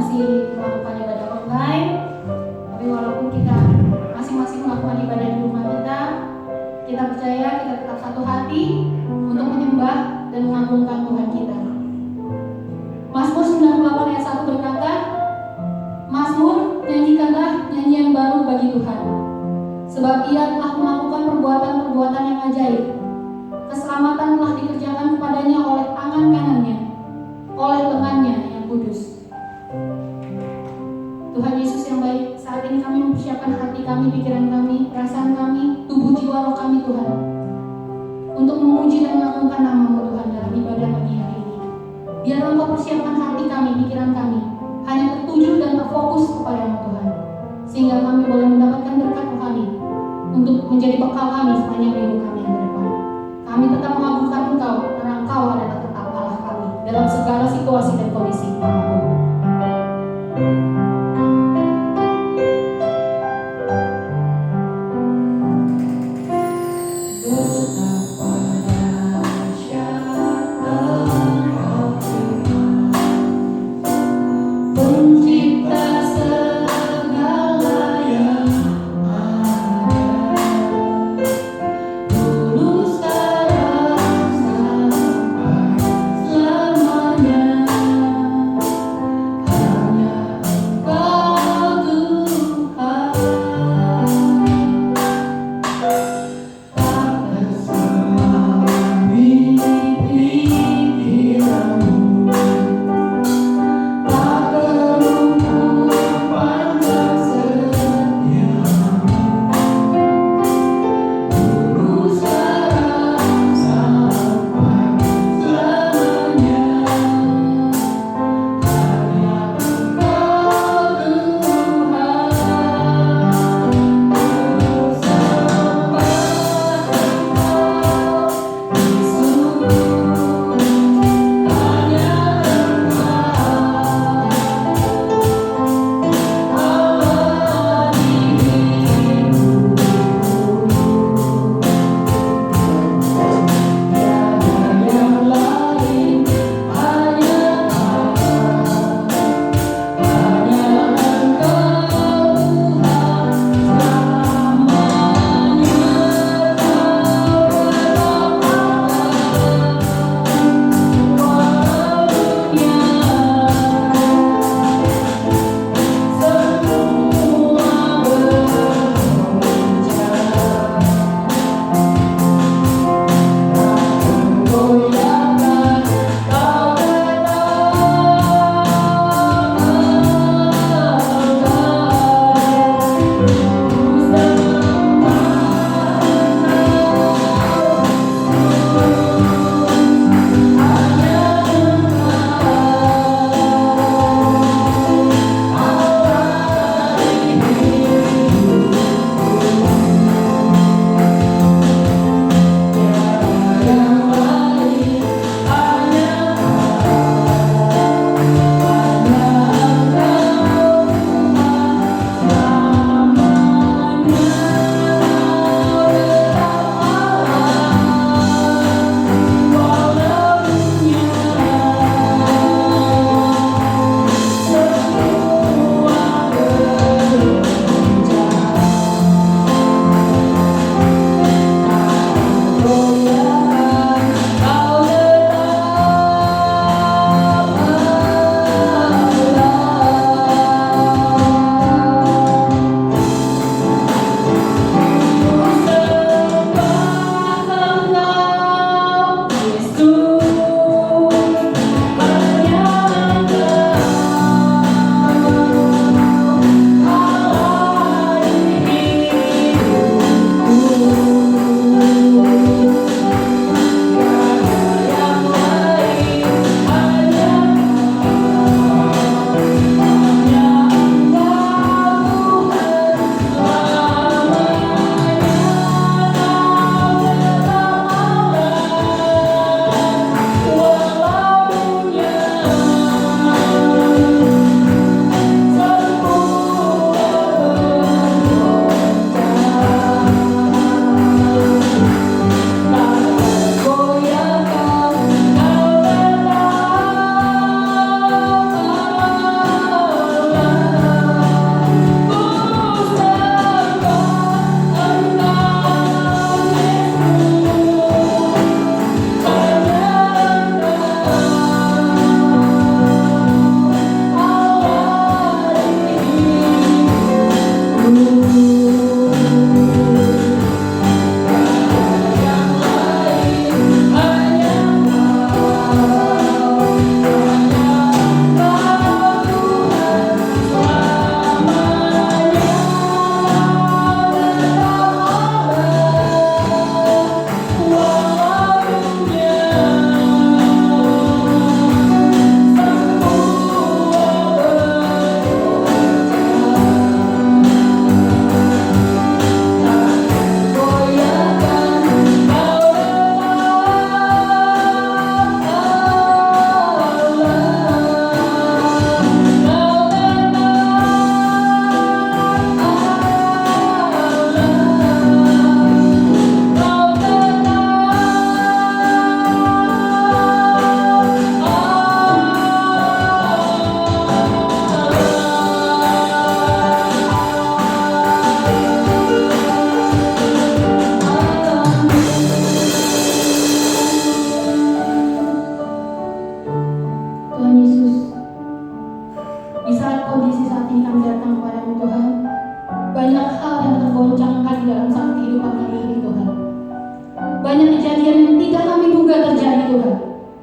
masih melakukan ibadah online, tapi walaupun kita masing-masing melakukan ibadah di rumah kita percaya kita tetap satu hati untuk menyembah dan mengagungkan Tuhan kita. Mazmur 98 ayat 1 berkata, Mazmur, nyanyikanlah nyanyian baru bagi Tuhan, sebab Ia telah melakukan perbuatan-perbuatan yang ajaib. Keselamatan telah dikerjakan kepadanya oleh tangan kanannya, oleh lengannya yang kudus. Tuhan Yesus yang baik, saat ini kami mempersiapkan hati kami, pikiran kami, perasaan kami, tubuh jiwa roh kami Tuhan, untuk memuji dan mengagungkan nama-Mu Tuhan dalam ibadah pagi hari ini. Biarlah Engkau persiapkan hati kami, pikiran kami, hanya tertuju dan terfokus kepada-Mu Tuhan, sehingga kami boleh mendapatkan berkat rohani untuk menjadi bekal kami sepanjang minggu kami yang ke depan. Kami tetap mengagungkan Engkau, karena Engkau adalah tetap Allah kami dalam segala situasi dan kondisi apapun.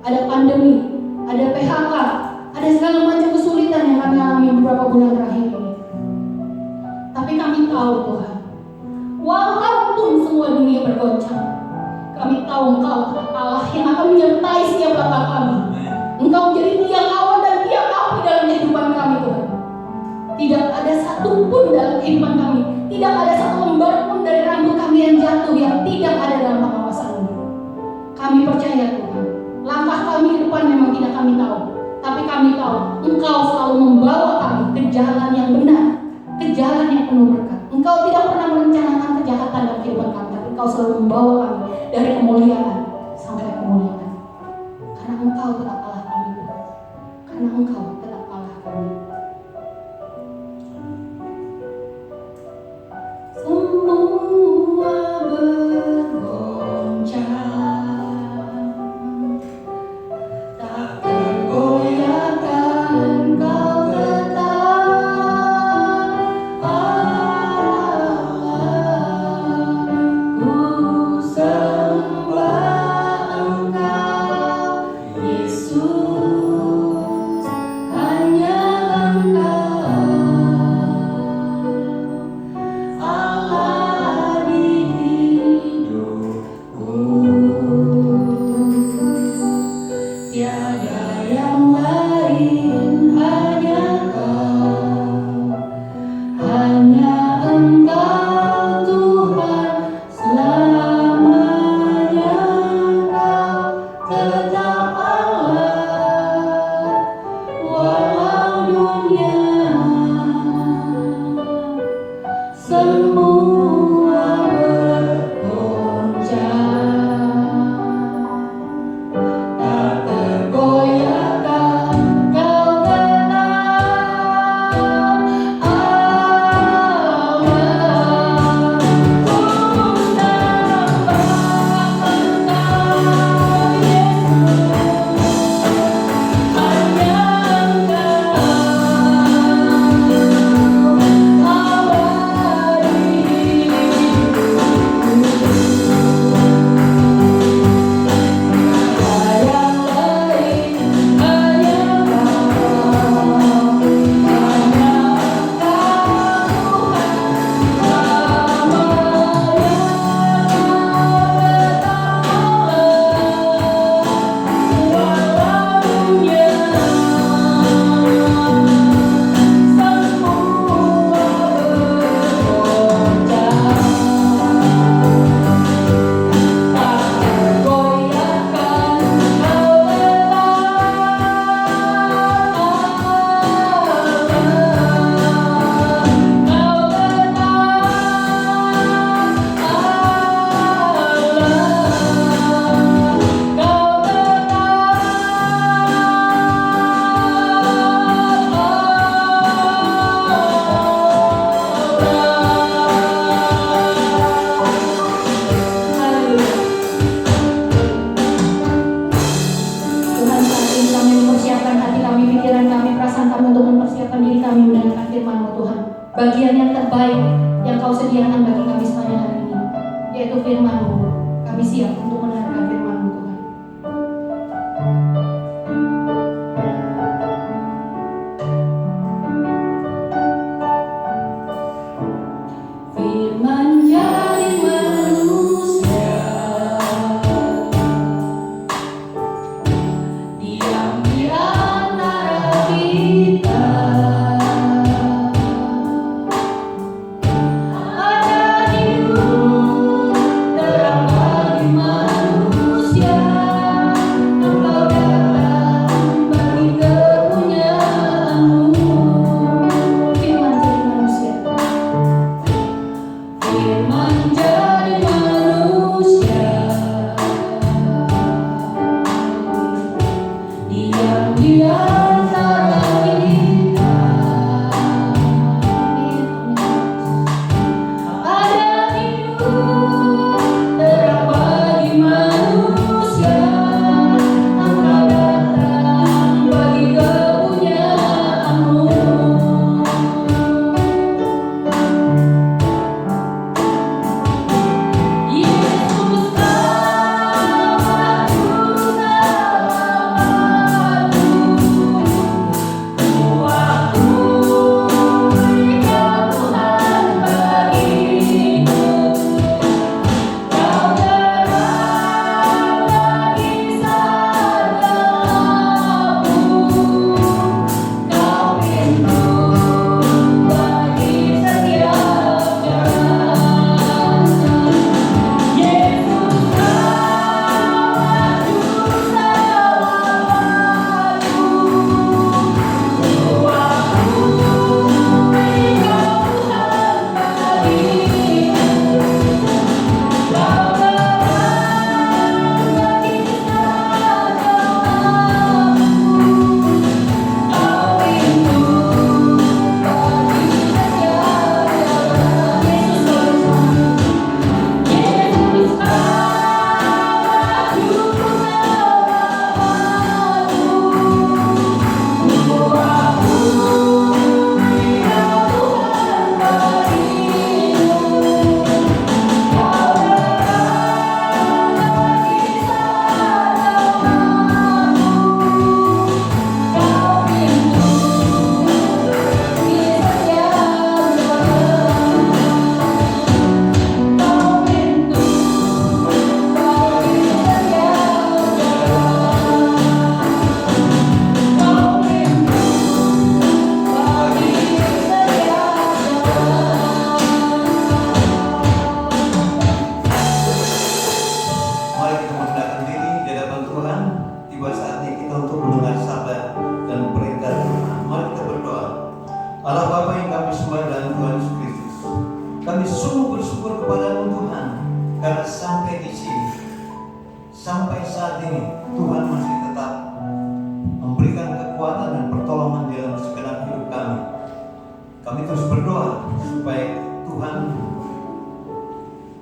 ada pandemi, ada PHK, ada segala macam kesulitan yang kami alami beberapa bulan terakhir ini. Tapi kami tahu Tuhan, walaupun semua dunia bergoncang, kami tahu Engkau adalah Allah yang akan menyertai setiap langkah kami. Engkau menjadi tiang awan dan tiang api dalam kehidupan kami Tuhan. Tidak ada satupun dalam kehidupan kami, tidak ada satu lembar pun dari rambut kami yang jatuh yang tidak ada dalam pengawasan-Mu. Kami percaya Tuhan, langkah kami ke depan memang tidak kami tahu, tapi kami tahu Engkau selalu membawa kami ke jalan yang benar, ke jalan yang penuh berkat. Engkau tidak pernah merencanakan kejahatan dalam kehidupan kami, tapi Engkau selalu membawa kami dari kemuliaan sampai kemuliaan. Karena Engkau tetap Allah kami Tuhan. Karena Engkau tetap Allah kami. Semua bergoncang, tak tergoyahkan Kau tetap Allah. Ku sembah Engkau Yesus, hanya Engkau Allah di hidupku. Tiada yang lain, hanya Kau, hanya Engkau Tuhan selamanya. Kau tetap Allah walau dunia semua bergoncang, tak tergoyahkan Kau tetap Allah. Ku sembah Engkau Yesus, hanya Engkau Allah di Tuhan, saat ini kami mempersiapkan hati kami, pikiran kami, perasaan kami untuk mempersiapkan diri kami mendengarkan firman-Mu Tuhan. Bagian yang terbaik yang Kau sediakan bagi kami sepanjang hari ini, yaitu firman-Mu. Kami siap untuk mendengarkan firman-Mu Tuhan. Firman jadi manusia, diam di antara kita. Ada hidup terang bagi manusia. sampai saat ini Tuhan masih tetap memberikan kekuatan dan pertolongan dalam segenap hidup kami. Kami terus berdoa supaya Tuhan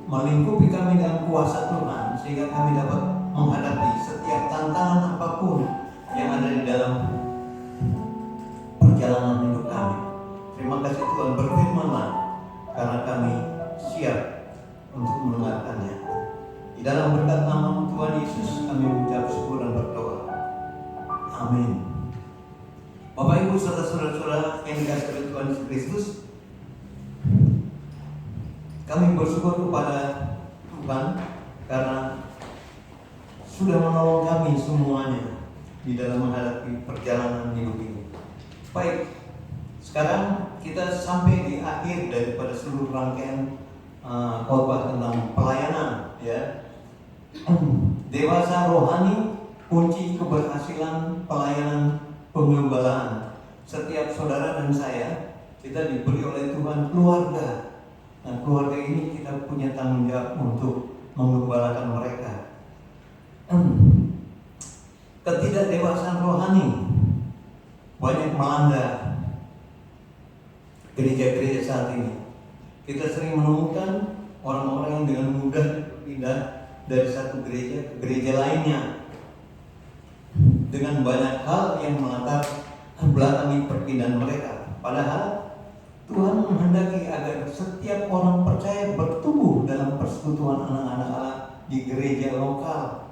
melingkupi kami dengan kuasa Tuhan, sehingga kami dapat menghadapi setiap tantangan apapun yang ada di dalam perjalanan hidup kami. Terima kasih Tuhan, berfirman-Lah, karena kami siap untuk mendengarkannya. Di dalam berkat nama Tuhan Yesus kami mengucap syukur dan berdoa. Amin. Bapak Ibu saudara-saudara yang dikasihi oleh Tuhan Yesus Kristus, kami bersyukur kepada Tuhan karena sudah menolong kami semuanya di dalam menghadapi perjalanan hidup ini. Baik, sekarang kita sampai di akhir daripada seluruh rangkaian khotbah tentang pelayanan, ya. Dewasa rohani, kunci keberhasilan pelayanan penggembalaan. Setiap saudara dan saya, kita diberi oleh Tuhan keluarga. Nah, keluarga ini kita punya tanggung jawab untuk menggembalakan mereka. Ketidakdewasaan rohani banyak melanda gereja-gereja saat ini. Kita sering menemukan orang-orang yang dengan mudah pindah dari satu gereja ke gereja lainnya dengan banyak hal yang melatar belakangi perpindahan mereka. Padahal Tuhan menghendaki agar setiap orang percaya bertumbuh dalam persekutuan anak-anak Allah di gereja lokal,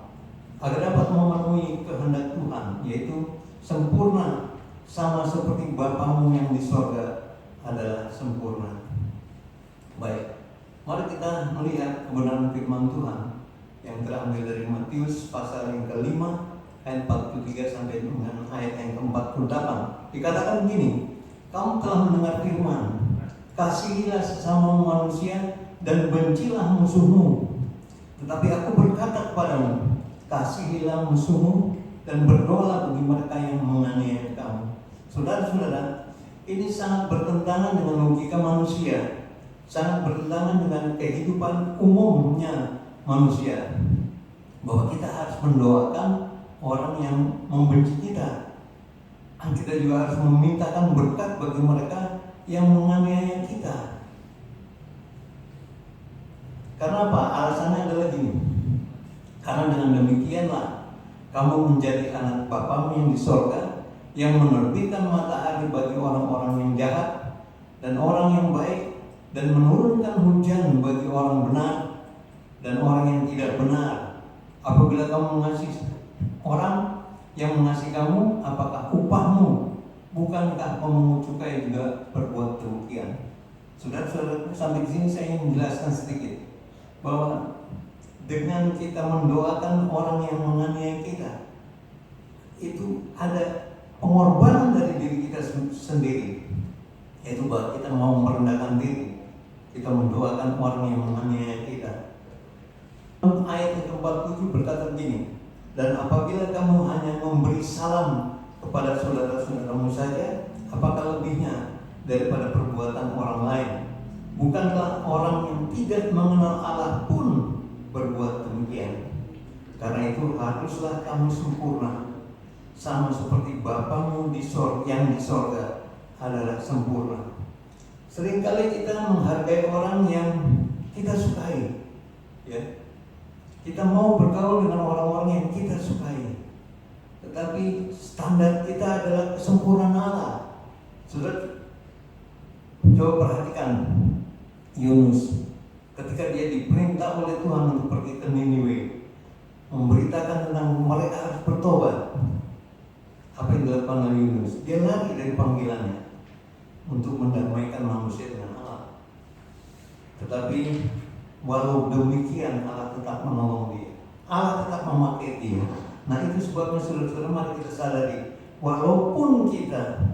agar dapat memenuhi kehendak Tuhan, yaitu sempurna sama seperti Bapamu yang di sorga adalah sempurna. Baik, mari kita melihat kebenaran firman Tuhan yang terambil dari Matius pasal yang ke-5 ayat 43 sampai dengan ayat yang ke-48. Dikatakan begini, kamu telah mendengar firman, kasihilah sesama manusia dan bencilah musuhmu. Tetapi aku berkata kepadamu, kasihilah musuhmu dan berdoalah bagi mereka yang menganiaya kamu. Saudara-saudara, ini sangat bertentangan dengan logika manusia, sangat bertentangan dengan kehidupan umumnya manusia, bahwa kita harus mendoakan orang yang membenci kita. Kita juga harus memintakan berkat bagi mereka yang menganiaya kita. Karena apa? Alasannya adalah gini. Karena dengan demikianlah kamu menjadi anak Bapamu yang di sorga, yang menerbitkan matahari bagi orang-orang yang jahat dan orang yang baik, dan menurunkan hujan bagi orang benar dan orang yang tidak benar. Apabila kamu mengasihi orang yang mengasihi kamu, apakah upahmu? Bukankah pemungut cukai juga berbuat demikian? Saudara-saudara, sampai di sini saya ingin menjelaskan sedikit bahwa dengan kita mendoakan orang yang menganiaya kita, itu ada pengorbanan dari diri kita sendiri, yaitu bahwa kita mau merendahkan diri, kita mendoakan orang yang menganiaya kita. Ayat yang ke-47 berkata begini, dan apabila kamu hanya memberi salam kepada saudara-saudaramu saja, apakah lebihnya daripada perbuatan orang lain? Bukankah orang yang tidak mengenal Allah pun berbuat demikian? Karena itu haruslah kamu sempurna, sama seperti Bapamu yang di sorga adalah sempurna. Seringkali kita menghargai orang yang kita sukai, ya. Kita mau bergaul dengan orang-orang yang kita sukai, tetapi standar kita adalah kesempurnaan Allah. Saudara, coba perhatikan Yunus ketika dia diperintah oleh Tuhan untuk pergi ke Niniwe, memberitakan tentang mereka harus bertobat. Apa yang dilakukan oleh Yunus? Dia lari dari panggilannya untuk mendamaikan manusia dengan Allah. Tetapi walau demikian Allah tetap menolong dia, Allah tetap memakai dia. Nah, itu sebabnya saudara-saudara, mari kita sadari, walaupun kita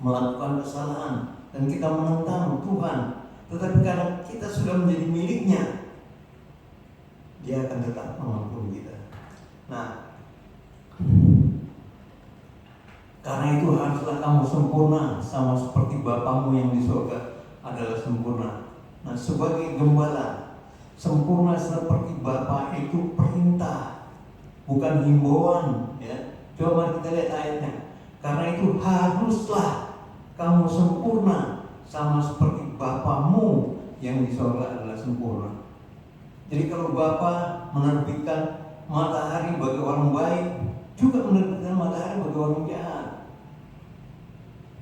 melakukan kesalahan dan kita menentang Tuhan, tetapi karena kita sudah menjadi miliknya, Dia akan tetap mengampuni kita. Nah, karena itu haruslah kamu sempurna, sama seperti Bapamu yang di surga adalah sempurna. Nah, sebagai gembala, sempurna seperti Bapa itu perintah, bukan himbauan, ya. Coba mari kita lihat ayatnya. Karena itu haruslah kamu sempurna sama seperti Bapamu yang di sorga adalah sempurna. Jadi kalau Bapa menerbitkan matahari bagi orang baik, juga menerbitkan matahari bagi orang jahat.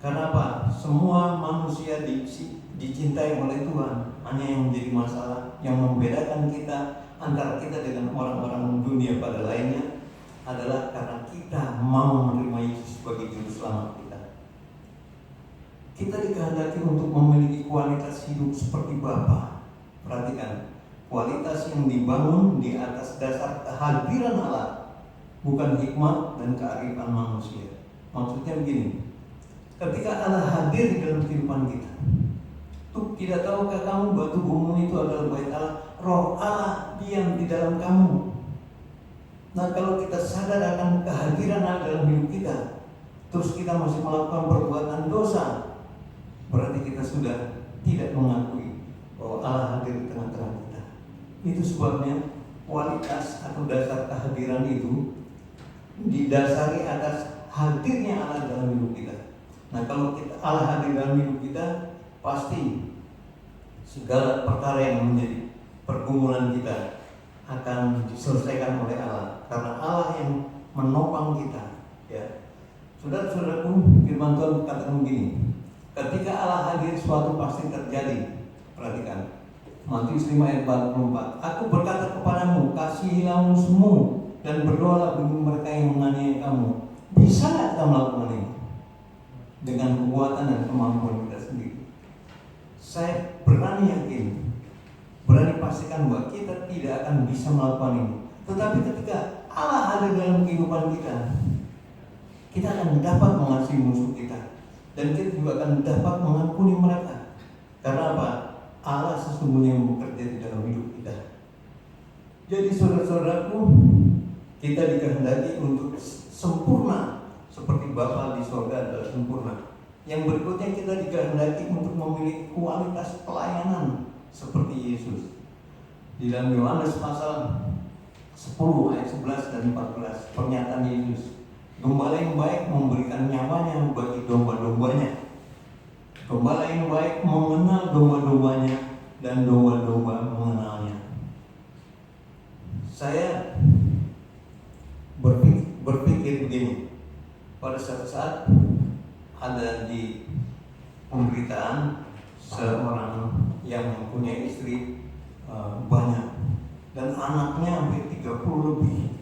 Karena apa? Semua manusia dicintai oleh Tuhan. Hanya yang menjadi masalah, yang membedakan kita antara kita dengan orang-orang dunia pada lainnya adalah karena kita mau menerima Yesus sebagai juru selamat kita. Kita dikehendaki untuk memiliki kualitas hidup seperti Bapa. Perhatikan, kualitas yang dibangun di atas dasar kehadiran Allah, bukan hikmat dan kearifan manusia. Maksudnya begini, ketika Allah hadir di dalam kehidupan kita, tuh tidak tahukah kamu batu gumul itu adalah bait Allah, Roh Allah diam di dalam kamu. Nah, kalau kita sadar akan kehadiran Allah dalam hidup kita, terus kita masih melakukan perbuatan dosa, berarti kita sudah tidak mengakui bahwa Allah hadir di tengah-tengah kita. Itu sebabnya kualitas atau dasar kehadiran itu didasari atas hadirnya Allah dalam hidup kita. Nah, kalau Allah hadir dalam hidup kita, pasti segala perkara yang menjadi pergumulan kita akan diselesaikan oleh Allah, karena Allah yang menopang kita, ya. Saudara-saudaraku, firman Tuhan katakan begini, ketika Allah hadir suatu pasti terjadi. Perhatikan Matius 5 ayat 44. Aku berkata kepadamu, kasihilah musuhmu dan berdoalah bagi mereka yang menganiaya kamu. Bisa nggak kita melakukan ini? Dengan kekuatan dan kemampuan kita sendiri. Saya berani yakin, berani pastikan bahwa kita tidak akan bisa melakukan ini. Tetapi ketika Allah hadir dalam kehidupan kita, kita akan dapat mengasihi musuh kita, dan kita juga akan dapat mengampuni mereka. Karena apa? Allah sesungguhnya yang bekerja di dalam hidup kita. Jadi saudara-saudaraku, kita dikehendaki untuk sempurna seperti Bapa di sorga adalah sempurna. Yang berikutnya, kita dikehendaki untuk memiliki kualitas pelayanan seperti Yesus. Di dalam Yohanes pasal 10 ayat 11 dan 14, pernyataan Yesus, gembala yang baik memberikan nyawanya bagi domba-dombanya. Gembala yang baik mengenal domba-dombanya dan domba-domba mengenalnya. Saya berpikir begini, pada suatu saat ada di pemberitaan seorang yang mempunyai istri banyak dan anaknya hampir 30 lebih.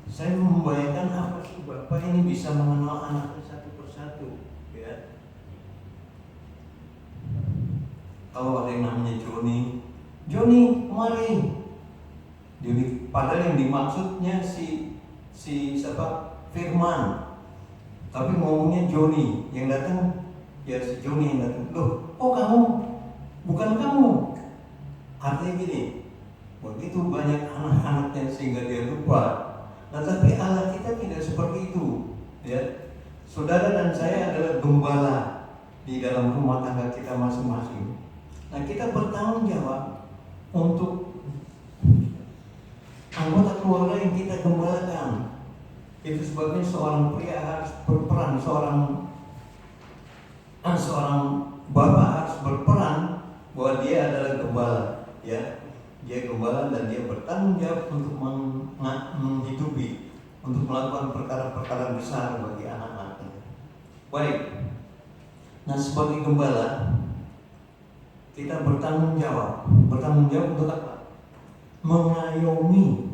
Saya membayangkan apa sih Bapak ini bisa mengenal anaknya satu persatu, ya. Kalau ada yang namanya Joni, mari. Jadi padahal yang dimaksudnya si siapa? Firman. Tapi ngomongnya Joni, yang datang ya si Joni yang datang. Loh, oh kamu? Bukan kamu. Artinya gini, begitu banyak anak-anaknya sehingga dia lupa. Nah, tapi Allah kita tidak seperti itu, ya. Saudara dan saya adalah gembala di dalam rumah tangga kita masing-masing. Nah, kita bertanggung jawab untuk anggota keluarga yang kita gembalakan. Itu sebabnya seorang pria harus berperan, seorang bapak harus berperan bahwa dia adalah gembala, ya. Dia gembala dan dia bertanggung jawab untuk menghidupi, untuk melakukan perkara-perkara besar bagi anak-anaknya. Baik. Nah, sebagai gembala kita bertanggung jawab untuk apa? Mengayomi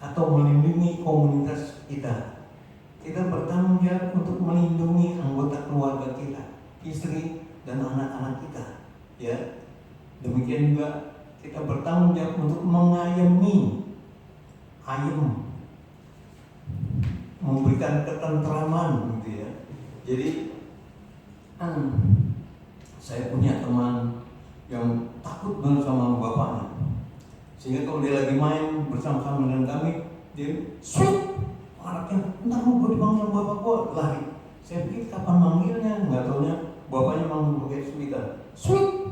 atau melindungi komunitas kita. Kita bertanggung jawab untuk melindungi anggota keluarga kita, istri dan anak-anak kita, ya. Demikian juga kita bertanggung jawab untuk mengayomi, memberikan ketentraman, gitu ya. Jadi saya punya teman yang takut banget sama bapaknya, sehingga kalau dia lagi main bersama-sama dengan kami, dia sweet, anaknya, entar gue dipanggil bapak gue, lari. Saya pikir kapan manggilnya, nggak taunya bapaknya manggil pakai sweetan, sweet.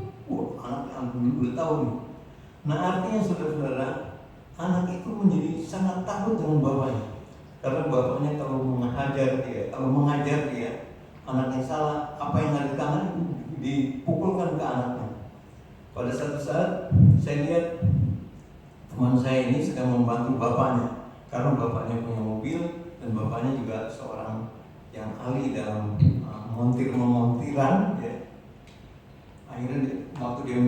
Anaknya udah tahu nih. Nah artinya saudara-saudara, anak itu menjadi sangat takut dengan bapaknya, karena bapaknya kalau mengajar dia, anaknya salah, apa yang ada di tangan dipukulkan ke anaknya. Pada satu saat saya lihat teman saya ini sedang membantu bapaknya, karena bapaknya punya mobil dan bapaknya juga seorang yang ahli dalam montiran, ya. Akhirnya waktu dia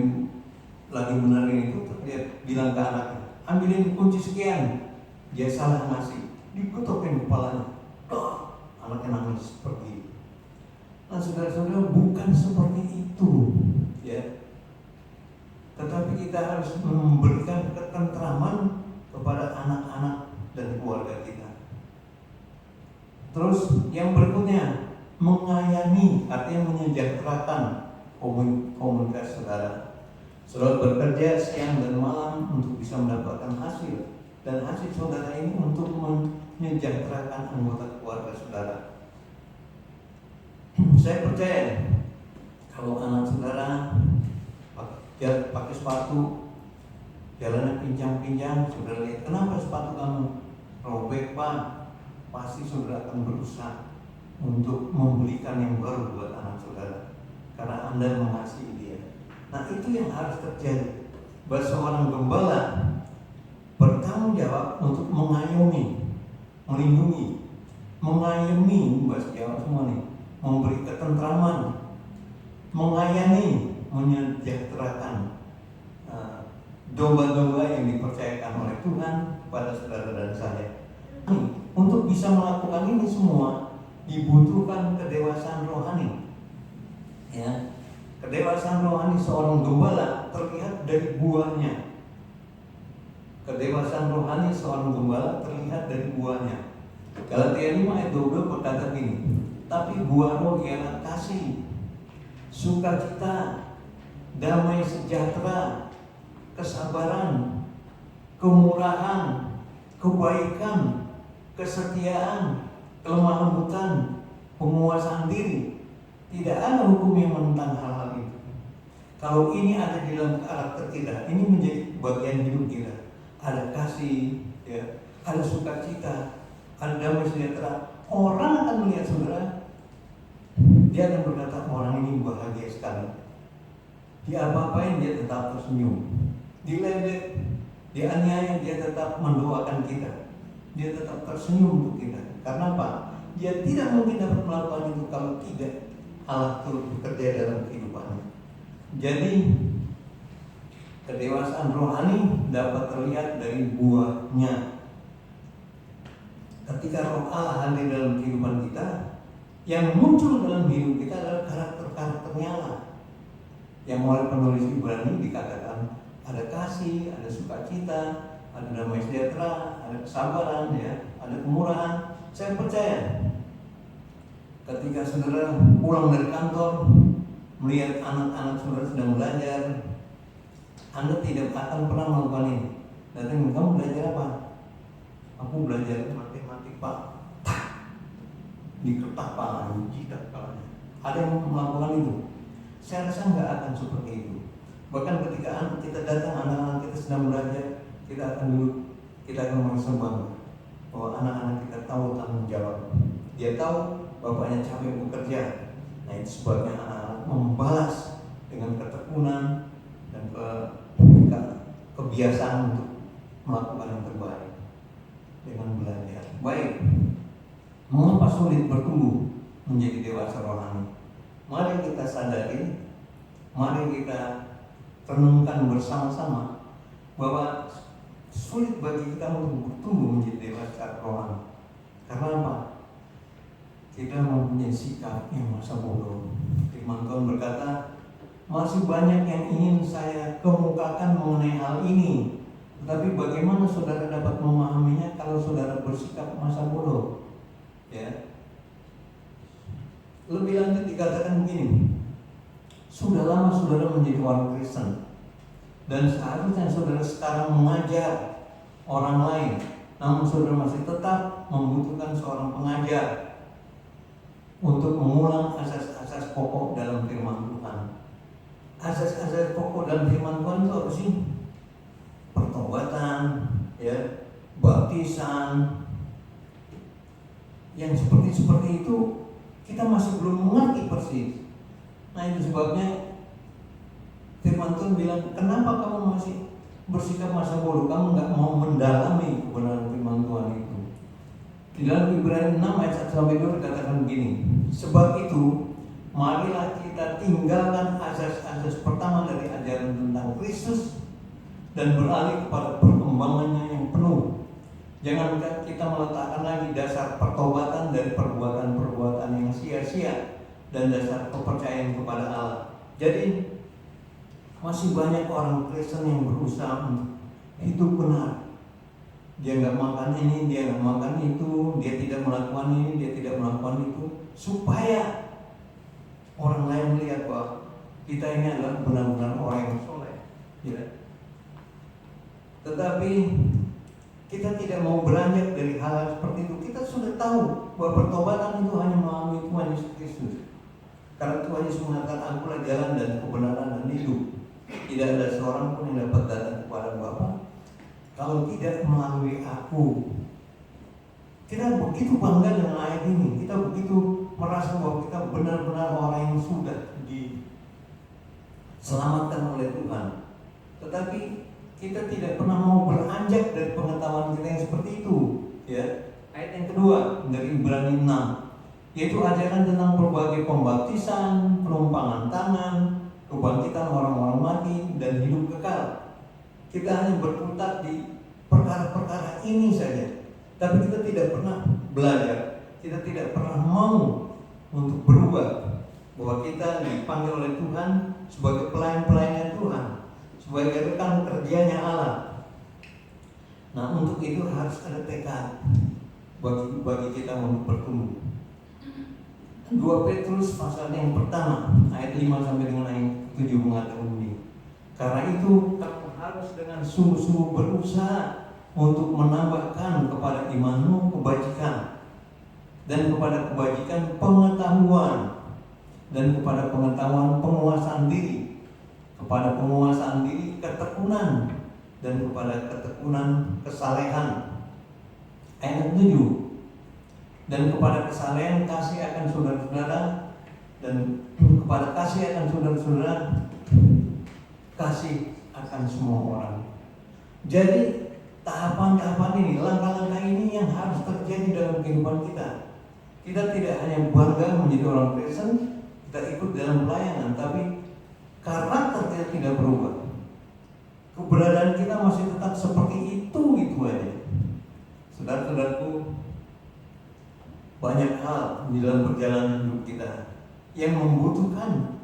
lagi benerin itu, dia bilang ke anaknya, ambilin kunci sekian. Dia salah ngasih, dikutukin kepalanya. Anaknya nangis pergi. Nah saudara-saudara, bukan seperti itu, ya. Tetapi kita harus memberikan ketentraman kepada anak-anak dan keluarga kita. Terus yang berikutnya, mengayangi, artinya menyejahterakan komunitas saudara. Saudara bekerja siang dan malam untuk bisa mendapatkan hasil, dan hasil saudara ini untuk menyejahterakan anggota keluarga saudara. Saya percaya kalau anak saudara pakai sepatu, jalannya pincang-pincang, saudara lihat, kenapa sepatu kamu robek Pak? Pasti saudara akan berusaha untuk membelikan yang baru buat anak saudara, karena Anda mengasihi dia. Nah itu yang harus terjadi, bahwa seorang gembala bertanggung jawab untuk mengayomi, melindungi, bahasa Jawa semua nih, memberi ketentraman, mengayangi, menyejahterakan domba-domba yang dipercayakan oleh Tuhan pada saudara dan saya. Untuk bisa melakukan ini semua dibutuhkan kedewasaan rohani. Ya, kedewasaan rohani seorang gembala terlihat dari buahnya. Kedewasaan rohani seorang gembala terlihat dari buahnya. Galatia 5 ayat 22 berkata gini, tapi buah roh ialah kasih, sukacita, damai sejahtera, kesabaran, kemurahan, kebaikan, kesetiaan, kelemah lembutan, penguasaan diri. Tidak ada hukum yang menentang hal-hal itu. Kalau ini ada di dalam karakter kita, ini menjadi bagian hidup kita. Ada kasih, ya, ada sukacita, ada damai sejahtera. Orang akan melihat saudara, dia akan berkata, orang ini bahagia sekali. Diapa-apain dia tetap tersenyum, diledek, dianiaya dia tetap mendoakan kita, dia tetap tersenyum untuk kita. Karena apa? Dia tidak mungkin dapat melakukan itu kalau tidak Allah turut bekerja dalam kehidupannya. Jadi kedewasaan rohani dapat terlihat dari buahnya. Ketika Roh Allah hadir dalam kehidupan kita, yang muncul dalam hidup kita adalah karakter-karakternya Allah. Yang oleh penulis Ibrani dikatakan ada kasih, ada sukacita, ada damai sejahtera, ada kesabaran, ya, ada kemurahan. Saya percaya ketika saudara pulang dari kantor melihat anak-anak saudara sedang belajar, Anda tidak akan pernah melakukan ini. Datang, kamu belajar apa? Aku belajar matematik Pak. Diketak kepala, jidat kepalanya. Ada yang melakukan itu? Saya rasa nggak akan seperti itu. Bahkan ketika kita datang, anak-anak kita sedang belajar, kita akan merasa bangga bahwa anak-anak kita tahu tanggung jawab. Dia tahu bapaknya capek bekerja. Nah itu sebabnya anak-anak membalas dengan ketekunan dan kebiasaan untuk melakukan yang terbaik dengan belajar. Baik, mengapa sulit bertumbuh menjadi dewasa rohani? Mari kita sadari, mari kita renungkan bersama-sama bahwa sulit bagi kita untuk bertumbuh menjadi dewasa rohani. Karena apa? Kita mempunyai sikap yang masa bodoh. Firman Tuhan berkata, masih banyak yang ingin saya kemukakan mengenai hal ini, tetapi bagaimana saudara dapat memahaminya kalau saudara bersikap masa bodoh? Ya. Lebih lanjut dikatakan begini, sudah lama saudara menjadi orang Kristen, dan seharusnya saudara sekarang mengajar orang lain, namun saudara masih tetap membutuhkan seorang pengajar untuk mengulang asas-asas pokok dalam firman Tuhan. Asas-asas pokok dalam firman Tuhan itu apa sih? Pertobatan, ya, baptisan, yang seperti itu kita masih belum mengerti persis. Nah itu sebabnya firman Tuhan bilang, kenapa kamu masih bersikap masa bodoh, kamu nggak mau mendalami kebenaran firman Tuhan itu. Di dalam Ibrani 6 ayat 1-2 dikatakan begini, sebab itu marilah kita tinggalkan asas-asas pertama dari ajaran tentang Kristus dan beralih kepada perkembangannya yang penuh. Jangan kita meletakkan lagi dasar pertobatan dari perbuatan-perbuatan yang sia-sia dan dasar kepercayaan kepada Allah. Jadi masih banyak orang Kristen yang berusaha hidup benar. Dia nggak makan ini, dia nggak makan itu, dia tidak melakukan ini, dia tidak melakukan itu, supaya orang lain melihat bahwa kita ini adalah benar-benar orang yang soleh. Ya. Tetapi kita tidak mau beranjak dari hal seperti itu. Kita sudah tahu bahwa pertobatan itu hanya melalui Tuhan Yesus Kristus. Karena Tuhan Yesus mengatakan, akulah jalan dan kebenaran dan hidup. Tidak ada seorang pun yang dapat datang kepada Bapa kalau tidak melalui aku. Kita begitu bangga dengan ayat ini. Kita begitu merasa bahwa kita benar-benar orang yang sudah diselamatkan oleh Tuhan. Tetapi kita tidak pernah mau beranjak dari pengetahuan kita yang seperti itu. Ya. Ayat yang kedua dari Ibrani 6, yaitu ajaran tentang berbagai pembaptisan, penumpangan tangan, kebangkitan orang-orang mati, dan hidup kekal. Kita hanya berkutat di perkara-perkara ini saja, tapi kita tidak pernah belajar, kita tidak pernah mau untuk berubah, bahwa kita dipanggil oleh Tuhan sebagai pelayan-pelayan Tuhan, sebagai rekan kerjanya Allah. Nah, untuk itu harus ada tekad bagi kita untuk bertumbuh. 2 Petrus pasal yang pertama ayat 5 sampai dengan ayat 7 mengatakan begini, karena itu kamu harus dengan sungguh-sungguh berusaha untuk menambahkan kepada imanmu kebajikan, dan kepada kebajikan pengetahuan, dan kepada pengetahuan penguasaan diri, kepada penguasaan diri ketekunan, dan kepada ketekunan kesalehan. Ayat 7, dan kepada kesalehan kasih akan saudara-saudara, dan kepada kasih akan saudara-saudara kasih akan semua orang. Jadi tahapan-tahapan ini, langkah-langkah ini yang harus terjadi dalam kehidupan kita. Kita tidak hanya bangga menjadi orang Kristen, kita ikut dalam pelayanan, tapi karakter kita tidak berubah. Keberadaan kita masih tetap seperti itu aja. Saudara-saudaraku, banyak hal di dalam perjalanan hidup kita yang membutuhkan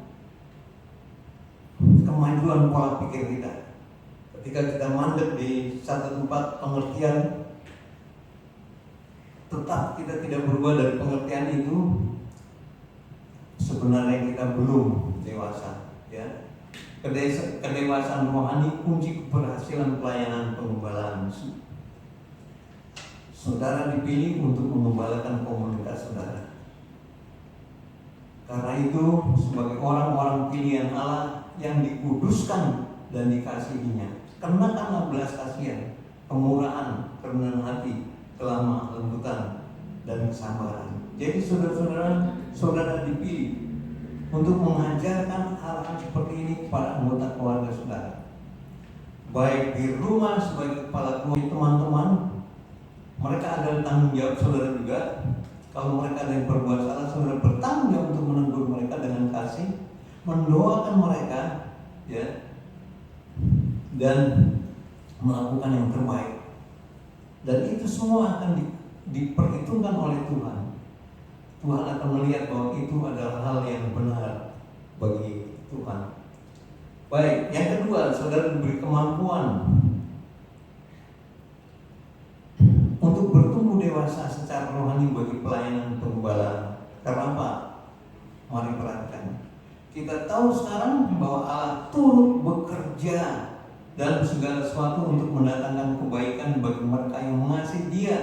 kemajuan pola pikir kita. Ketika kita mandek di satu tempat pengertian, tetap kita tidak berubah dari pengertian itu, sebenarnya kita belum dewasa. Ya, kedewasaan rohani kunci keberhasilan pelayanan pengembalaan. Saudara dipilih untuk mengembalakan komunitas saudara. Karena itu, sebagai orang-orang pilihan Allah yang dikuduskan dan dikasihinya, kenakanlah belas kasihan, kemurahan, kerendahan hati, kelemah lembutan, dan kesabaran. Jadi saudara dipilih untuk mengajarkan hal-hal seperti ini kepada anggota keluarga saudara. Baik di rumah sebagai kepala keluarga, teman-teman, mereka adalah tanggung jawab saudara juga. Kalau mereka ada yang berbuat salah, saudara bertanggung jawab untuk menegur mereka dengan kasih, mendoakan mereka, ya, dan melakukan yang terbaik. Dan itu semua akan diperhitungkan oleh Tuhan. Tuhan akan melihat bahwa itu adalah hal yang benar bagi Tuhan. Baik, yang kedua, saudara diberi kemampuan untuk bertumbuh dewasa secara rohani bagi pelayanan penggembalaan. Karena apa? Mari perhatikan. Kita tahu sekarang bahwa Allah turut bekerja dalam segala sesuatu untuk mendatangkan kebaikan bagi mereka yang mengasihi Dia,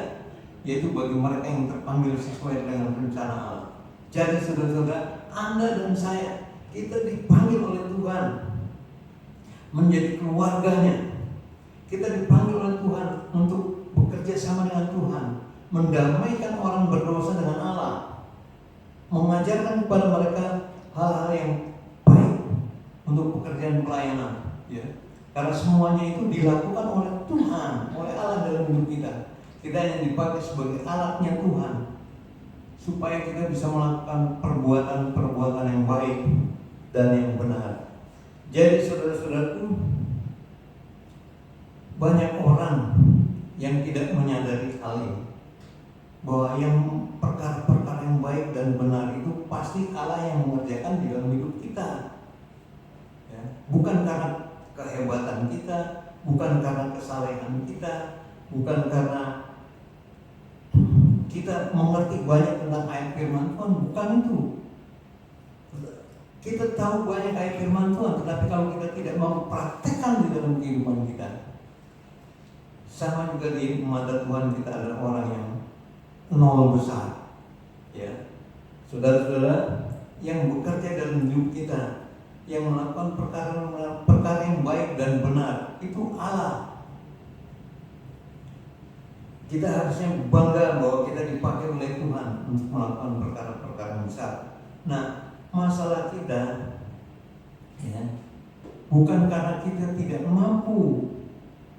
yaitu bagi mereka yang terpanggil sesuai dengan rencana Allah. Jadi saudara-saudara, Anda dan saya, kita dipanggil oleh Tuhan Tuhan, menjadi keluarganya. Kita dipanggil oleh Tuhan untuk bekerja sama dengan Tuhan, mendamaikan orang berdosa dengan Allah, mengajarkan kepada mereka hal-hal yang baik untuk pekerjaan pelayanan, ya. Karena semuanya itu dilakukan oleh Tuhan, oleh Allah dalam hidup kita. Kita yang dipakai sebagai alatnya Tuhan, supaya kita bisa melakukan perbuatan-perbuatan yang baik dan yang benar. Jadi saudara-saudaraku, banyak orang yang tidak menyadari hal ini, bahwa yang perkara-perkara yang baik dan benar itu pasti Allah yang mengerjakan di dalam hidup kita, ya. Bukan karena kehebatan kita, bukan karena kesalehan kita, bukan karena kita mengerti banyak tentang ayat firman Tuhan, bukan itu. Kita tahu banyak ayat firman Tuhan, tetapi kalau kita tidak mau praktekkan di dalam kehidupan kita, sama juga di mata Tuhan kita adalah orang yang nol besar, ya. Saudara-saudara yang bekerja dalam hidup kita, yang melakukan perkara yang baik dan benar, itu Allah. Kita harusnya bangga bahwa kita dipakai oleh Tuhan untuk melakukan perkara-perkara yang besar. Nah, masalah kita, ya, bukan karena kita tidak mampu,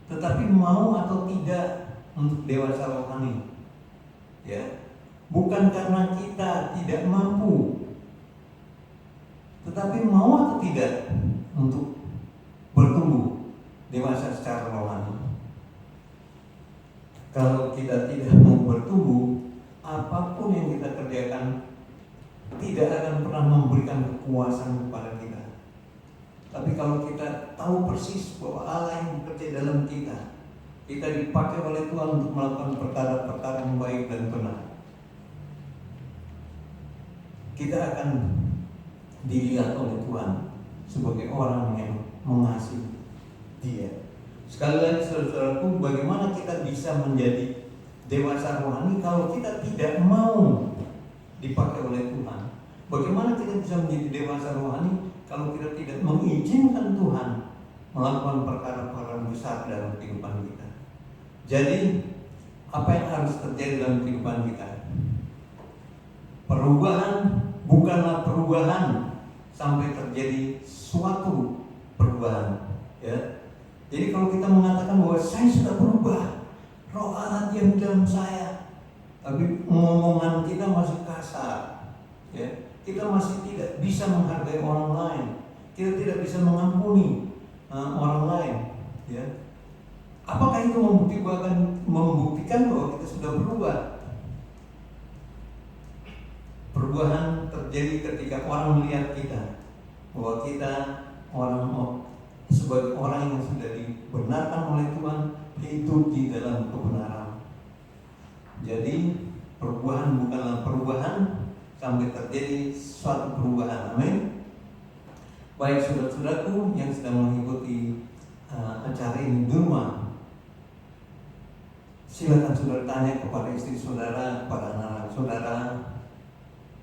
tetapi mau atau tidak untuk dewasa rohani, ya. Bukan karena kita tidak mampu, tetapi mau atau tidak untuk bertumbuh dewasa secara rohani. Kalau kita tidak mau bertumbuh, apapun yang kita kerjakan tidak akan pernah memberikan kepuasan kepada kita. Tapi kalau kita tahu persis bahwa Allah yang bekerja dalam kita, kita dipakai oleh Tuhan untuk melakukan perkara-perkara yang baik dan benar, kita akan dilihat oleh Tuhan sebagai orang yang mengasihi Dia. Sekali lagi saudara-saudaraku, bagaimana kita bisa menjadi dewasa rohani kalau kita tidak mau dipakai oleh Tuhan? Bagaimana kita bisa menjadi dewasa rohani kalau kita tidak mengizinkan Tuhan melakukan perkara-perkara besar dalam kehidupan kita? Jadi, apa yang harus terjadi dalam kehidupan kita? Perubahan bukanlah perubahan sampai terjadi suatu perubahan, ya. Jadi kalau kita mengatakan bahwa saya sudah berubah, Roh Allah diam dalam saya, tapi ngomongan kita masih kasar, ya. Kita masih tidak bisa menghargai orang lain, kita tidak bisa mengampuni orang lain, ya. Apakah itu membuktikan bahwa kita sudah berubah? Perubahan terjadi ketika orang melihat kita bahwa kita sebagai orang yang sudah dibenarkan oleh Tuhan, hidup di dalam kebenaran. Jadi perubahan bukanlah perubahan sampai terjadi suatu perubahan. Amin. Baik saudara-saudaraku yang sedang mengikuti acara ini di rumah, silakan saudara tanya kepada istri saudara, kepada anak-anak saudara,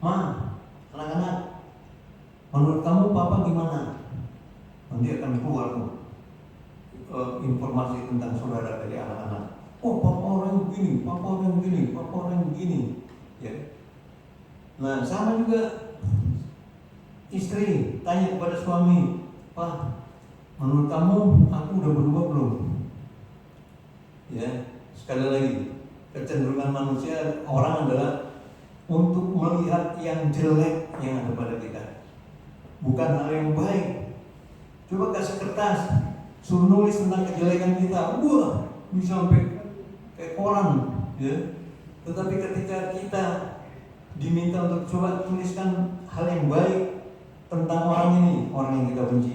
"Ma, anak-anak, menurut kamu papa gimana?" Nanti akan keluar informasi tentang saudara dari anak-anak. "Oh, papa orang begini, papa orang begini, papa orang begini." Ya. Nah, sama juga istri tanya kepada suami, "Pak, menurut kamu aku udah berubah belum?" Ya, sekali lagi, kecenderungan manusia orang adalah untuk melihat yang jelek yang ada pada kita, bukan hal yang baik. Coba kasih kertas, suruh nulis tentang kejelekan kita, wah, bisa sampai kayak koran, ya. Tetapi ketika kita diminta untuk coba tuliskan hal yang baik tentang orang ini, orang yang kita benci,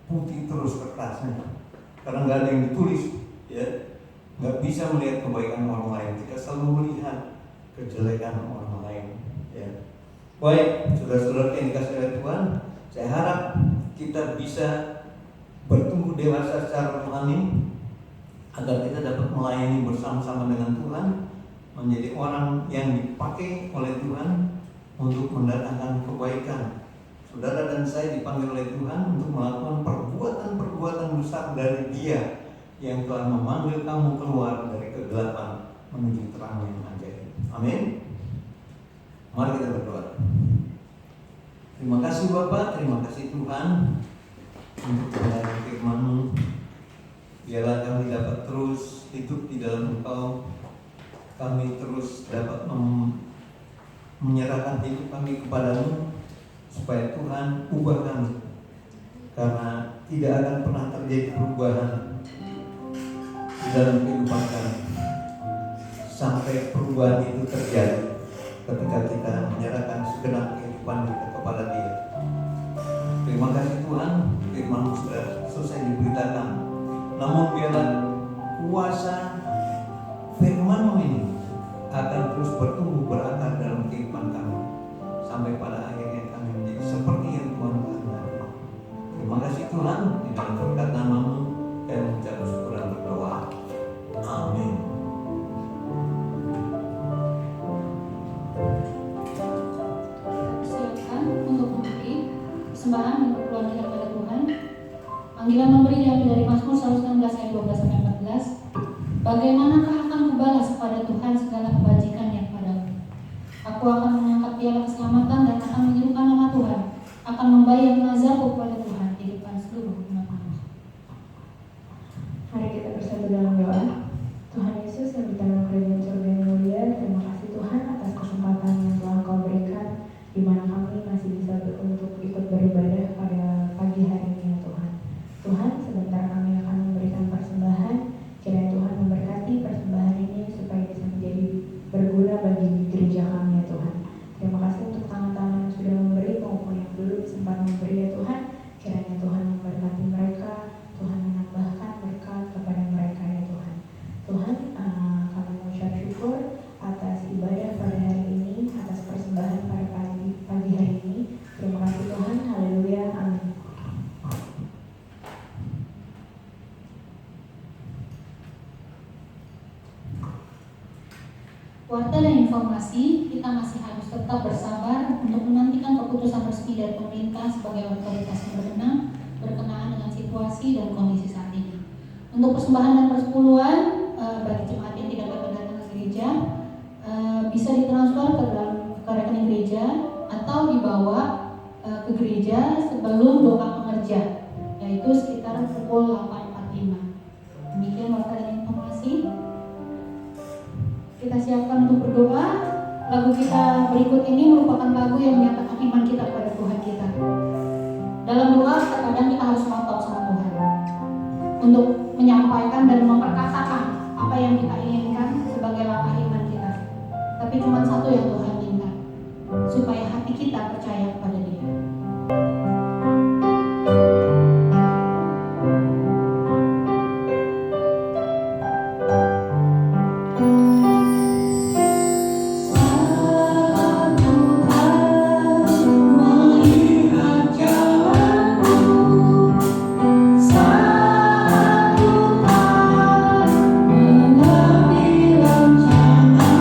putih terus kertasnya, karena nggak ada yang ditulis, ya. Nggak bisa melihat kebaikan orang lain, kita selalu melihat kejelekan orang lain, ya. Baik, saudara-saudara yang dikasihi oleh Tuhan, saya harap kita bisa bertumbuh dewasa secara rohani agar kita dapat melayani bersama-sama dengan Tuhan, menjadi orang yang dipakai oleh Tuhan untuk mendatangkan kebaikan saudara dan saya dipanggil oleh Tuhan untuk melakukan perbuatan-perbuatan besar dari Dia yang telah memanggil kamu keluar dari kegelapan menuju terang yang ajaib. Amin. Mari kita berdoa. Terima kasih Bapa, terima kasih Tuhan untuk kebenaran firman-Mu. Biarlah kami dapat terus hidup di dalam Engkau. Kami terus dapat menyerahkan hidup kami kepadamu, supaya Tuhan ubah kami, karena tidak akan pernah terjadi perubahan di dalam kehidupan kami sampai perubahan itu terjadi ketika kita menyerahkan segenap kehidupan kita kepada Dia. Terima kasih Tuhan, firman-Mu sudah selesai diberitakan. Namun biarlah kuasa firman-Mu ini akan terus bertumbuh berakar dalam kehidupan kami sampai pada akhirnya kami menjadi seperti yang Tuhan kehendaki. Terima kasih Tuhan, di dalam berkat nama-Mu kami mengucap syukur dan berdoa. Amin. Silakan untuk memberi persembahan dan keperluan kita kepada Tuhan. Panggilan memberi diambil dari Mazmur 116 ayat 12-14. Bagaimanakah akan kubalas kepada Tuhan segala kebajikannya kepadaku? Aku akan mengangkat piala keselamatan dan akan menyerukan nama Tuhan, akan membayar nazarku kepada Tuhan di depan seluruh umat Allah. Mari kita bersatu dalam doa. Tuhan Yesus yang di dalam kerajaan surga yang mulia, terima kasih Tuhan atas kesempatan yang telah Kau berikan, di mana kami masih bisa untuk ikut beribadah pada pagi hari ini ya Tuhan. Tuhan, sebentar kami akan memberikan persembahan. Kiranya Tuhan memberkati persembahan ini supaya bisa menjadi berguna bagi gereja kami ya Tuhan. Terima kasih untuk tangan-tangan yang sudah memberi maupun yang belum sempat memberi ya Tuhan. Kiranya Tuhan memberkati mereka, Tuhan menambahkan berkat kepada mereka ya Tuhan. Tuhan, kami mengucap syukur atas ibadah pada hari ini, atas persembahan pada pagi hari ini. Terima kasih Tuhan, haleluya, amin. Warta dan informasi, kita masih harus tetap bersabar untuk menantikan keputusan resmi dari pemerintah sebagai otoritas yang berwenang berkenaan dengan situasi dan kondisi saat ini. Untuk persembahan dan persepuluhan bagi jemaat yang tidak dapat datang ke gereja, bisa ditransfer ke rekening gereja atau dibawa ke gereja sebelum doa pengerja, yaitu sekitar pukul 8.45. Demikian warta dan informasi. Kita siapkan untuk berdoa. Lagu kita berikut ini merupakan lagu yang menyatakan iman kita kepada Tuhan kita. Dalam doa terkadang kita harus ngotot sama Tuhan untuk menyampaikan dan memperkatakan apa yang kita inginkan sebagai langkah iman kita. Tapi cuma satu yang Tuhan minta, supaya hati kita percaya kepada Dia. Menepi rencana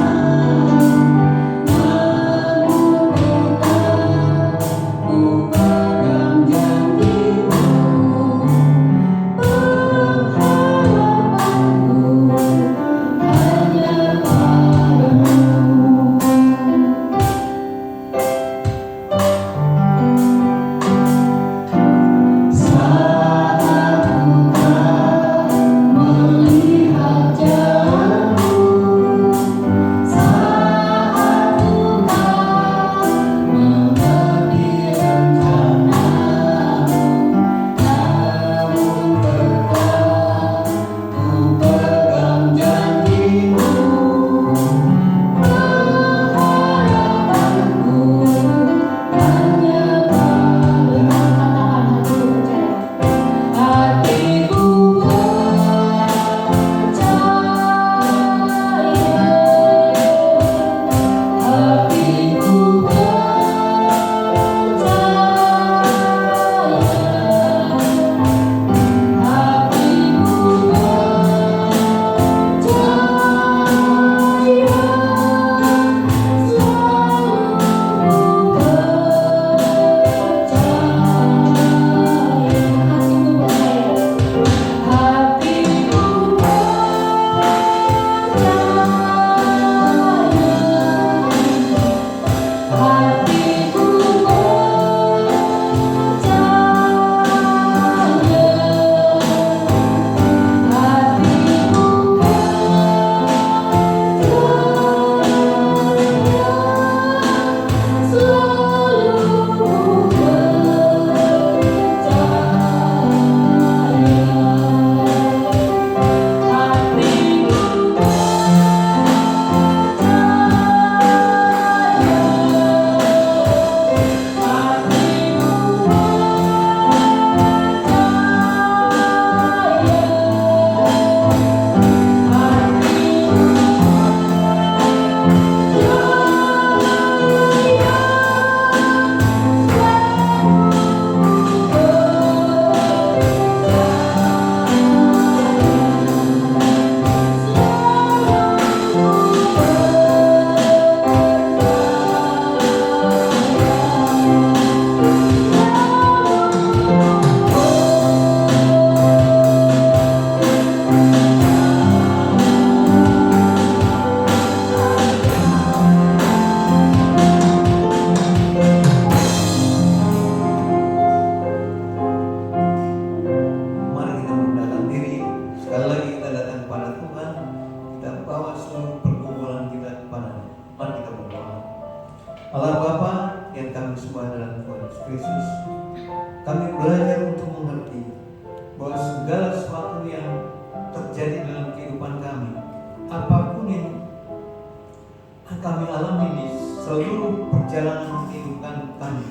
kami.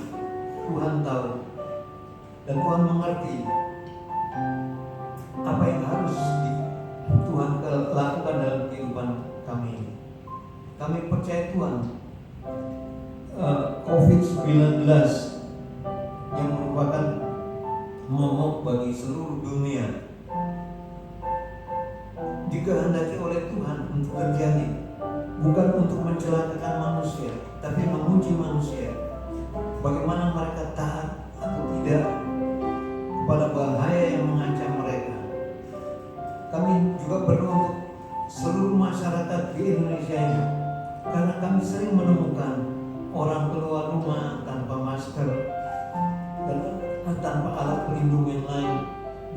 Tuhan tahu dan Tuhan mengerti apa yang harus Tuhan lakukan dalam kehidupan kami ini. Kami percaya Tuhan, COVID-19 yang merupakan momok bagi seluruh dunia dikehendaki oleh Tuhan untuk terjadi, bukan untuk mencelakakan manusia, tapi menguji manusia bagaimana mereka taat atau tidak kepada bahaya yang mengancam mereka. Kami juga berdoa untuk seluruh masyarakat di Indonesia ini, karena kami sering menemukan orang keluar rumah tanpa masker dan tanpa alat pelindung yang lain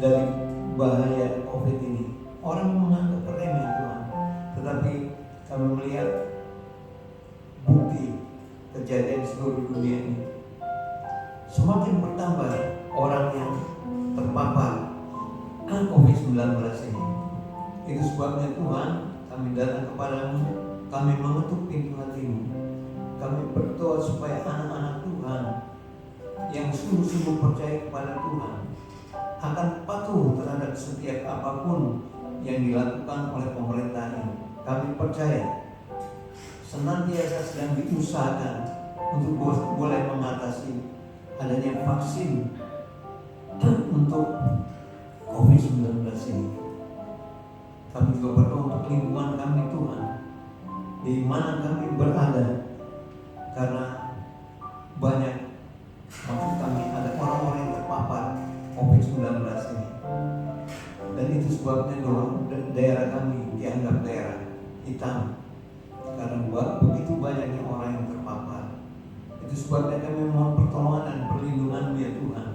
dari bahaya COVID ini. Orang menganggap remeh Tuhan, tetapi kami melihat bukti kejadian seluruh dunia ini. Semakin bertambah orang yang terpapar COVID-19 ini. Itu sebabnya Tuhan, kami datang kepadamu, kami mengetuk pintu hatimu. Kami berdoa supaya anak-anak Tuhan yang sungguh-sungguh percaya kepada Tuhan akan patuh terhadap setiap apapun yang dilakukan oleh pemerintah ini. Kami percaya senantiasa sedang diusahakan untuk boleh mengatasi adanya vaksin untuk COVID-19 ini. Kami juga berdoa untuk lingkungan kami Tuhan, di mana kami berada, karena banyak, maksud kami ada orang-orang yang terpapar COVID-19 ini. Dan itu sebabnya daerah kami dianggap daerah hitam, karena begitu banyaknya orang yang terpapar. Itu sebabnya kami mohon pertolongan dan perlindungan ya Tuhan,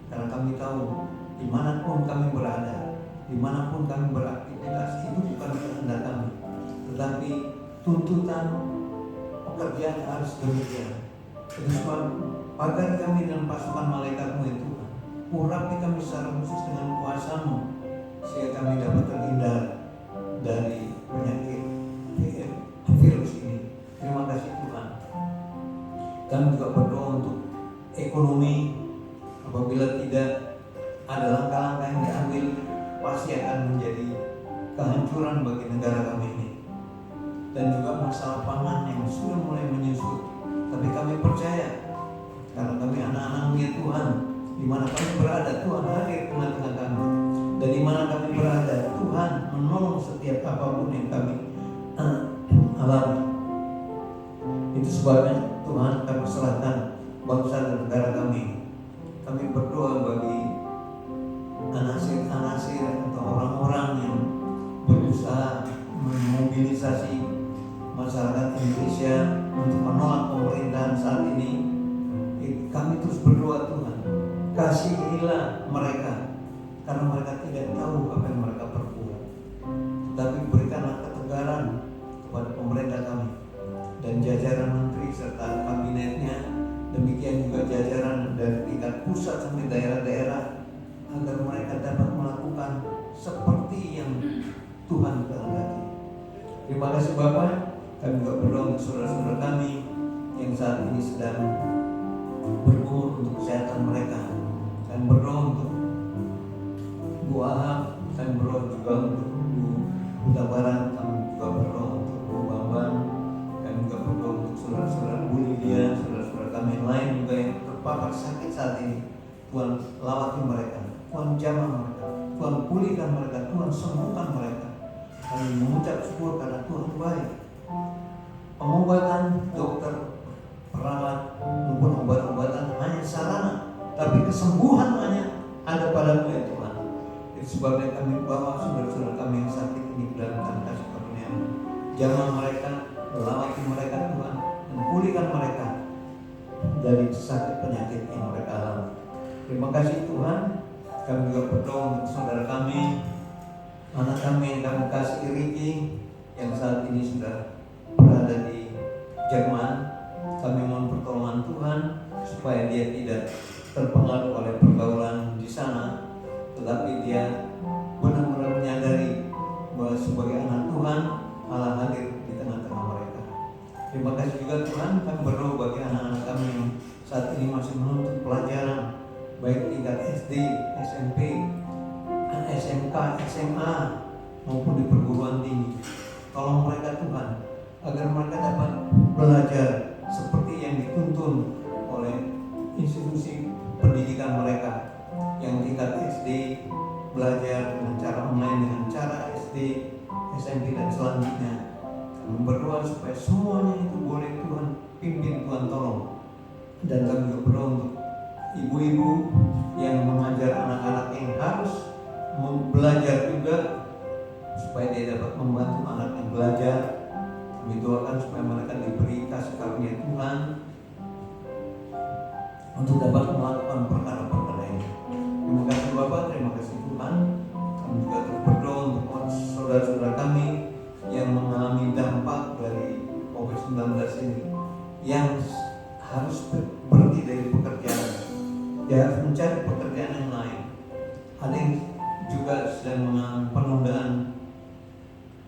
karena kami tahu dimanapun kami berada, dimanapun kami beraktivitas, itu bukan kehendak kami, tetapi tuntutan pekerjaan harus demikian. Itu sebab pagar kami dan pasukan malaikat-Mu ya Tuhan, urapi kami secara khusus dengan kuasa-Mu, sehingga kami dapat terhindar dari penyakit virus ini. Terima kasih Tuhan. Kami juga berdoa untuk ekonomi. Apabila tidak ada langkah-langkah yang diambil, pasti akan menjadi kehancuran bagi negara kami ini. Dan juga masalah pangan yang sudah mulai menyusut. Tapi kami percaya, karena kami anak-anak-Mu ya Tuhan, di mana kami berada, Tuhan hadir tengah-tengah kami. Dan di mana kami berada, Tuhan menolong setiap apapun yang kami alami. Itu sebabnya Tuhan, kami serahkan bangsa dan negara kami. Kami berdoa bagi anasir-anasir atau orang-orang yang berusaha memobilisasi masyarakat Indonesia untuk menolak pemerintahan saat ini. Kami terus berdoa Tuhan, kasihilah mereka, karena mereka tidak tahu apa yang mereka perbuat. Tapi berikanlah ketegaran kepada pemerintah kami dan jajaran menteri serta kabinetnya, demikian juga jajaran dari tingkat pusat sampai daerah-daerah, agar mereka dapat melakukan seperti yang Tuhan kehendaki. Terima kasih Bapak. Kami juga berdoa untuk saudara-saudara kami yang saat ini sedang bergumul untuk kesehatan mereka. Kami berdoa untuk Bu Ahab, kami berdoa juga untuk Bu Huta Barat, kami juga berdoa untuk Bu Bambang, kami juga berdoa untuk saudara-saudara Bu Lydia, saudara-saudara kami yang lain juga yang terpapar sakit saat ini. Tuhan lawati mereka, Tuhan jamah mereka, Tuhan pulihkan mereka, Tuhan sembuhkan mereka. Kami mengucap syukur karena Tuhan baik. Pengobatan dokter, perawat maupun obat-obatan hanya sarana, tapi kesembuhan hanya ada padamu ya Tuhan. Itu sebabnya kami bawa saudara-saudara kami yang sakit ini ke dalam tangan kasih karunia-Mu. Jamah mereka, lawati mereka Tuhan, dan pulihkan mereka dari sakit penyakit yang mereka alami. Terima kasih Tuhan. Kami juga berdoa untuk saudara kami, anak kami yang kami kasih Ricky, yang saat ini sudah berada di Jerman. Kami mohon pertolongan Tuhan supaya dia tidak terpengaruh oleh pergaulan di sana, tetapi dia benar-benar menyadari bahwa sebagai anak Tuhan, Allah hadir di tengah-tengah mereka. Terima kasih juga Tuhan. Kami berdoa bagi anak-anak kami yang saat ini maupun di perguruan tinggi. Tolong mereka Tuhan, agar mereka dapat belajar seperti yang dituntun oleh institusi pendidikan mereka, yang tingkat SD belajar dengan cara online, dengan cara SD, SMP dan selanjutnya. Kami berdoa supaya semuanya itu boleh Tuhan pimpin, Tuhan tolong. Dan kami juga berdoa untuk ibu-ibu yang mengajar anak-anak yang harus belajar juga, supaya dia dapat membantu anaknya belajar. Kami doakan supaya mereka diberi kasih karunia Tuhan untuk dapat melakukan perkara-perkara ini. Terima kasih Bapak, terima kasih Tuhan. Kami juga terus berdoa untuk saudara-saudara kami yang mengalami dampak dari COVID-19 ini, yang harus berhenti dari pekerjaan, dia harus mencari pekerjaan yang lain. Ada yang juga sedang mengalami penundaan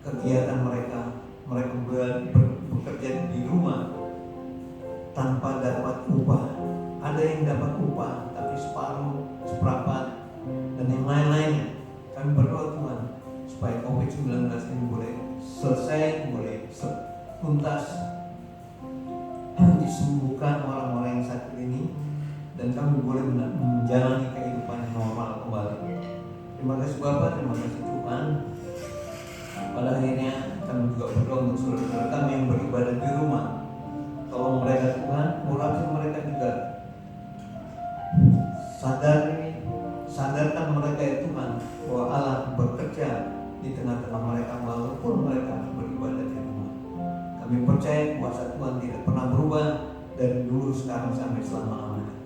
kegiatan mereka bekerja di rumah tanpa dapat upah. Ada yang dapat upah tapi separuh, seperempat, dan yang lain-lainnya. Kami berdoa Tuhan supaya COVID-19 ini boleh selesai, boleh tuntas, disembuhkan orang-orang yang sakit ini, dan kami boleh menjalani kehidupan yang normal kembali. Terima kasih Bapak, terima kasih Tuhan. Pada akhirnya kami juga berdoa untuk saudara-saudara kami yang beribadah di rumah. Tolong mereka Tuhan, urapi mereka juga. Sadarkan mereka ya Tuhan, bahwa Allah bekerja di tengah-tengah mereka walaupun mereka beribadah di rumah. Kami percaya kuasa Tuhan tidak pernah berubah dari dulu, sekarang, sampai selama-lamanya.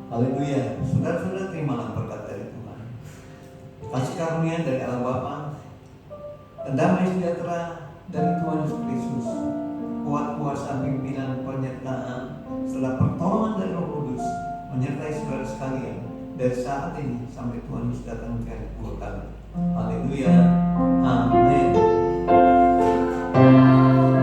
Haleluya. Saudara-saudara, terimalah berkat dari Tuhan. Kasih karunia dari Allah Bapa dan damai sejahtera dari Tuhan Yesus Kristus, kuat kuasa pimpinan penyertaan serta pertolongan dari Roh Kudus menyertai saudara sekalian dari saat ini sampai Tuhan Yesus datang kedua kali. Haleluya. Amin. Amin.